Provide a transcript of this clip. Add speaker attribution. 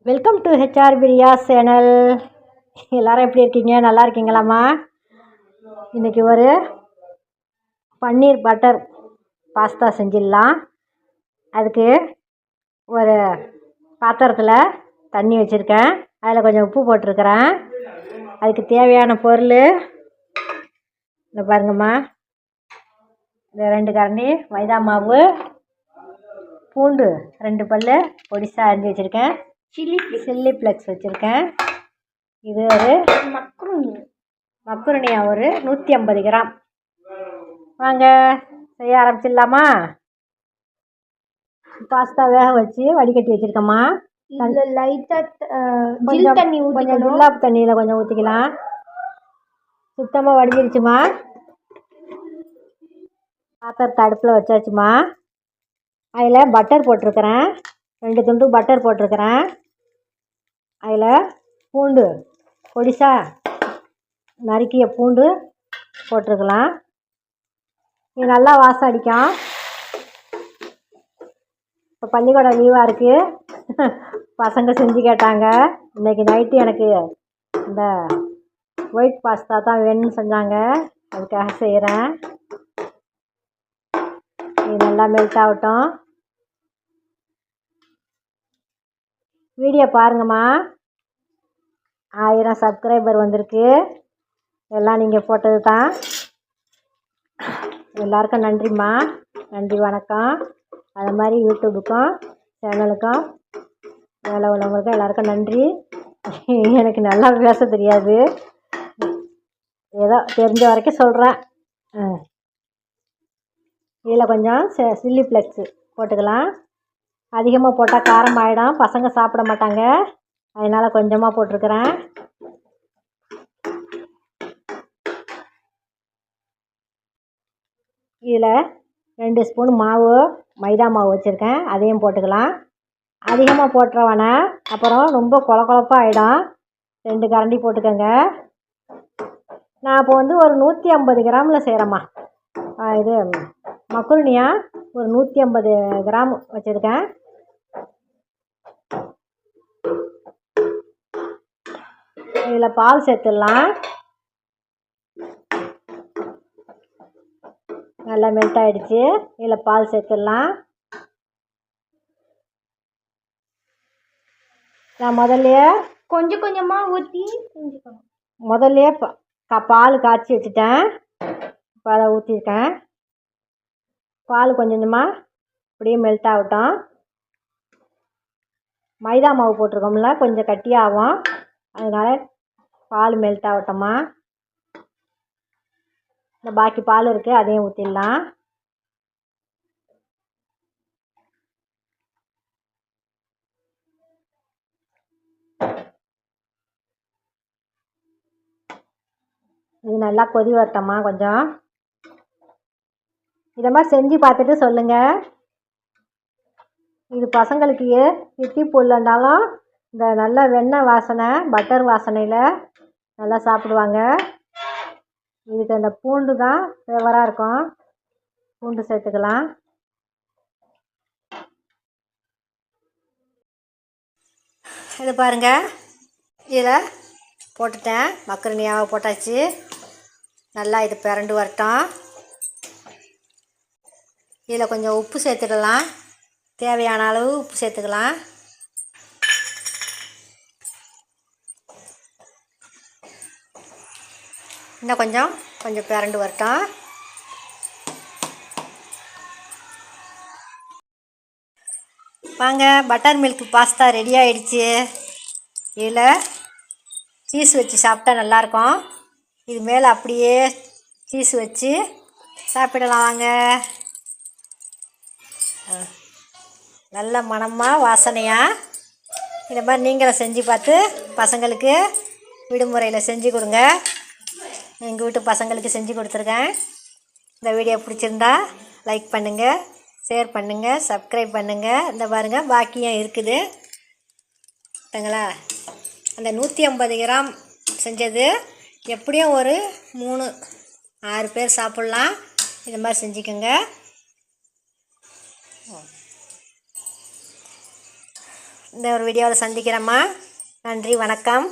Speaker 1: Welcome to HR Priya channel. எல்லோரும் எப்படி இருக்கீங்க? நல்லா இருக்கீங்களாம்மா? இன்றைக்கி ஒரு பன்னீர் பட்டர் பாஸ்தா செஞ்சிடலாம். அதுக்கு ஒரு பாத்திரத்தில் தண்ணி வச்சுருக்கேன். அதில் கொஞ்சம் உப்பு போட்டிருக்கிறேன். அதுக்கு தேவையான பொருள் இந்த பாருங்கம்மா. இந்த 2 கரண்டி மைதா மாவு, பூண்டு 2 பல் பொடிசாக அரிஞ்சு வச்சுருக்கேன், சில்லி ஃப்ளெக்ஸ் வச்சுருக்கேன். இது ஒரு மக்குருனியா ஒரு 150 கிராம். வாங்க செய்ய ஆரம்பிச்சிடலாமா? பாஸ்தா வேக வச்சு வடிகட்டி வச்சுருக்கேம்மா. கொஞ்சம் ஜில்லாப் தண்ணியில் கொஞ்சம் ஊற்றிக்கலாம். சுத்தமாக வடிஞ்சிருச்சுமா. பாத்திரத்தை அடுப்பில் வச்சாச்சுமா. அதில் பட்டர் போட்டிருக்கிறேன், 2 துண்டு பட்டர் போட்டிருக்கிறேன். அதில் பூண்டு பொடிசாக நறுக்கிய பூண்டு போட்டிருக்கலாம். இது நல்லா வாசம் அடிக்கும். இப்போ பள்ளிக்கூடம் லீவாக இருக்குது, பசங்க செஞ்சு கேட்டாங்க. இன்றைக்கி நைட்டு எனக்கு இந்த ஒயிட் பாஸ்தா தான் வேணும்னு செஞ்சாங்க, அதுக்காக செய்கிறேன். இது நல்லா மெல்ட் ஆகட்டும். வீடியோ பாருங்கம்மா. 1000 சப்ஸ்கிரைபர் வந்திருக்கு. எல்லாம் நீங்கள் போட்டது தான். எல்லாருக்கும் நன்றிம்மா. நன்றி, வணக்கம். அது மாதிரி யூடியூபுக்கும் சேனலுக்கும் வேலை உள்ளவங்களுக்கும் எல்லாருக்கும் நன்றி. எனக்கு நல்லா பேச தெரியாது, ஏதோ தெரிஞ்ச வரைக்கும் சொல்கிறேன். இதில் கொஞ்சம் சில்லி ஃப்ளெக்ஸு போட்டுக்கலாம். அதிகமாக போட்டால் காரம் ஆகிடும், பசங்க சாப்பிட மாட்டாங்க. அதனால் கொஞ்சமாக போட்டிருக்கிறேன். இதில் 2 ஸ்பூன் மாவு, மைதா மாவு வச்சுருக்கேன், அதையும் போட்டுக்கலாம். அதிகமாக போட்டுறவானே, அப்புறம் ரொம்ப கொழப்பாக ஆகிடும். 2 கரண்டி போட்டுக்கோங்க. நான் இப்போ வந்து ஒரு 150 கிராமில் செய்கிறேம்மா. இது மக்குருனியா ஒரு 150 கிராம் வச்சுருக்கேன். இதில் பால் சேர்த்துடலாம். நல்லா மெல்ட் ஆகிடுச்சு. இதில் பால் சேர்த்துடலாம். நான் முதல்லையே கொஞ்சம் கொஞ்சமாக ஊற்றி முதல்லையே பால் காய்ச்சி வச்சுட்டேன். இப்போ அதை ஊற்றிருக்கேன். பால் கொஞ்சம் கொஞ்சமாக அப்படியே மெல்ட் ஆகட்டும். மைதா மாவு போட்டிருக்கோம்ல, கொஞ்சம் கட்டியாகும், அதனால் பால் மெல்ட் ஆகட்டும்மா. இந்த பாக்கி பால் இருக்குது, அதையும் ஊற்றிடலாம். இது நல்லா கொதி வரட்டம்மா. கொஞ்சம் இதை மாதிரி செஞ்சு பார்த்துட்டு சொல்லுங்கள். இது பசங்களுக்கு தித்திப்பு இல்லைன்னாலும் இந்த நல்ல வெண்ணெய் வாசனை, பட்டர் வாசனையில் நல்லா சாப்பிடுவாங்க. இதுக்கு அந்த பூண்டு தான் ஃபேவராக இருக்கும். பூண்டு சேர்த்துக்கலாம். இது பாருங்கள், இதில் போட்டுட்டேன். மக்குருனியாவை போட்டாச்சு. நல்லா இது பிரண்டு வரட்டும். இதில் கொஞ்சம் உப்பு சேர்த்துக்கலாம். தேவையான அளவு உப்பு சேர்த்துக்கலாம். இன்னும் கொஞ்சம் பிரண்டு வரட்டும். வாங்க, பட்டர் மில்க் பாஸ்தா ரெடி ஆகிடுச்சு. இதில் சீஸ் வச்சு சாப்பிட்டா நல்லாயிருக்கும். இது மேலே அப்படியே சீஸ் வச்சு சாப்பிடலாம். வாங்க, நல்ல மணமாக வாசனையாக இந்த மாதிரி நீங்களும் செஞ்சு பார்த்து பசங்களுக்கு விடுமுறையில் செஞ்சு கொடுங்க. எங்கள் வீட்டு பசங்களுக்கு செஞ்சு கொடுத்துருக்கேன். இந்த வீடியோ பிடிச்சிருந்தா லைக் பண்ணுங்கள், ஷேர் பண்ணுங்கள், சப்ஸ்கிரைப் பண்ணுங்கள். இந்த பாருங்கள், பாக்கியம் இருக்குது பார்த்தங்களா. அந்த 150 கிராம் செஞ்சது எப்படியும் ஒரு 3-6 பேர் சாப்பிட்லாம். இந்த மாதிரி செஞ்சுக்கோங்க. இந்த ஒரு வீடியோவில் சந்திக்கிறேம்மா. நன்றி, வணக்கம்.